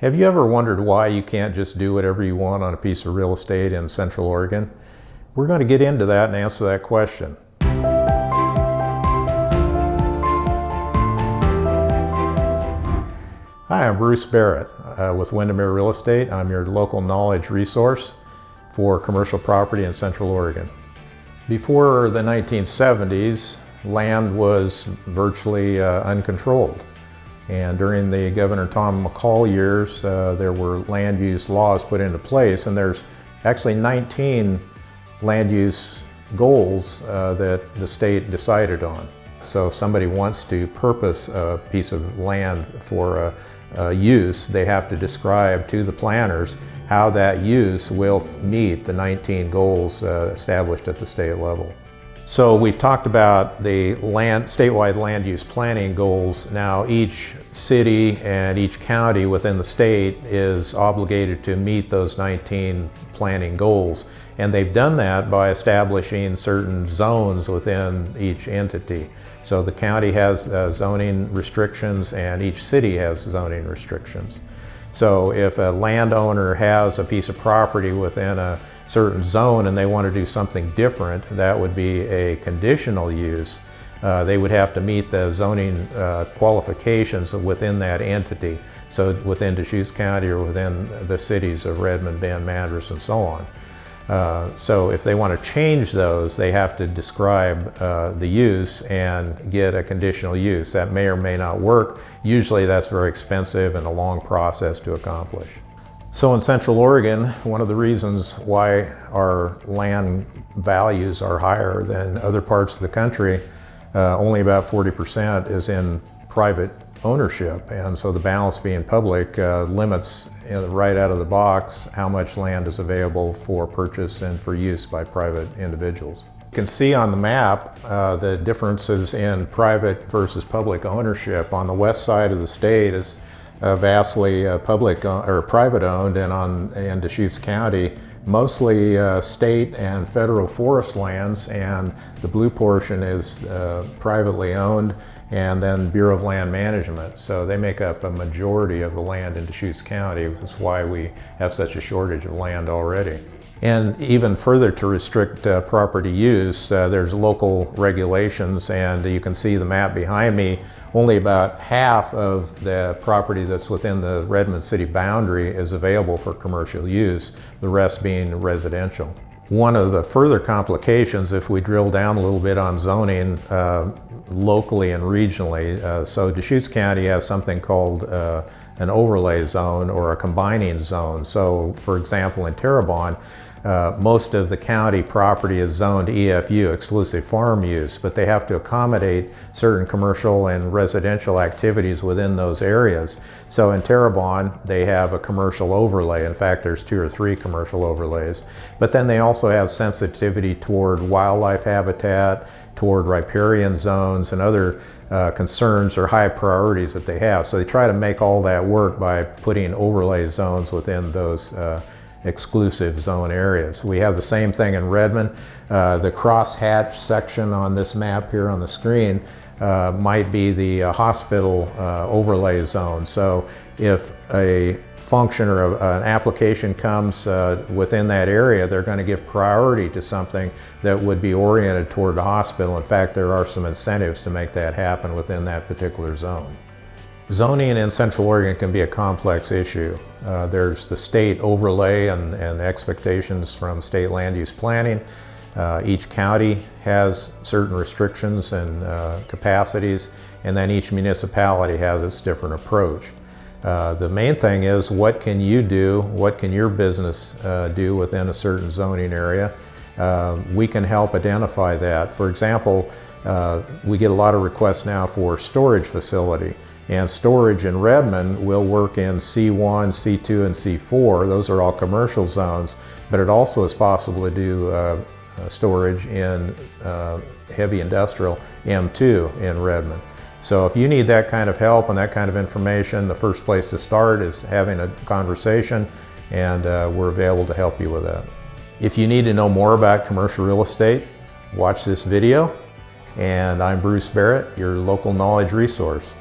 Have you ever wondered why you can't just do whatever you want on a piece of real estate in Central Oregon? We're going to get into that and answer that question. Hi, I'm Bruce Barrett with Windermere Real Estate. I'm your local knowledge resource for commercial property in Central Oregon. Before the 1970s, land was virtually uncontrolled. And during the Governor Tom McCall years, there were land use laws put into place, and there's actually 19 land use goals that the state decided on. So if somebody wants to purpose a piece of land for a use, they have to describe to the planners how that use will meet the 19 goals established at the state level. So we've talked about the statewide land use planning goals. Now each city and each county within the state is obligated to meet those 19 planning goals. And they've done that by establishing certain zones within each entity. So the county has zoning restrictions and each city has zoning restrictions. So if a landowner has a piece of property within a certain zone and they want to do something different, that would be a conditional use. They would have to meet the zoning qualifications within that entity. So within Deschutes County or within the cities of Redmond, Bend, Madras, and so on. So if they want to change those, they have to describe the use and get a conditional use. That may or may not work. Usually that's very expensive and a long process to accomplish. So in Central Oregon, one of the reasons why our land values are higher than other parts of the country, only about 40% is in private ownership. And so the balance being public limits right out of the box how much land is available for purchase and for use by private individuals. You can see on the map the differences in private versus public ownership. On the west side of the state is vastly public or private owned, and in Deschutes County, mostly state and federal forest lands, and the blue portion is privately owned, and then Bureau of Land Management. So they make up a majority of the land in Deschutes County. That's why we have such a shortage of land already. And even further to restrict property use, there's local regulations, and you can see the map behind me. Only about half of the property that's within the Redmond city boundary is available for commercial use, the rest being residential. One of the further complications, if we drill down a little bit on zoning locally and regionally, so Deschutes County has something called an overlay zone or a combining zone. So for example, in Terrebonne, most of the county property is zoned EFU, exclusive farm use, but they have to accommodate certain commercial and residential activities within those areas. So in Terrebonne, they have a commercial overlay. In fact, there's 2 or 3 commercial overlays. But then they also have sensitivity toward wildlife habitat, toward riparian zones, and other concerns or high priorities that they have. So they try to make all that work by putting overlay zones within those exclusive zone areas. We have the same thing in Redmond. The crosshatch section on this map here on the screen might be the hospital overlay zone. So if a function or an application comes within that area, they're going to give priority to something that would be oriented toward the hospital. In fact, there are some incentives to make that happen within that particular zone. Zoning in Central Oregon can be a complex issue. There's the state overlay and the expectations from state land use planning. Each county has certain restrictions and capacities, and then each municipality has its different approach. The main thing is, what can you do, what can your business do within a certain zoning area? We can help identify that. For example, we get a lot of requests now for storage facility. And storage in Redmond will work in C1, C2, and C4. Those are all commercial zones, but it also is possible to do storage in heavy industrial M2 in Redmond. So if you need that kind of help and that kind of information, the first place to start is having a conversation, and we're available to help you with that. If you need to know more about commercial real estate, watch this video. And I'm Bruce Barrett, your local knowledge resource.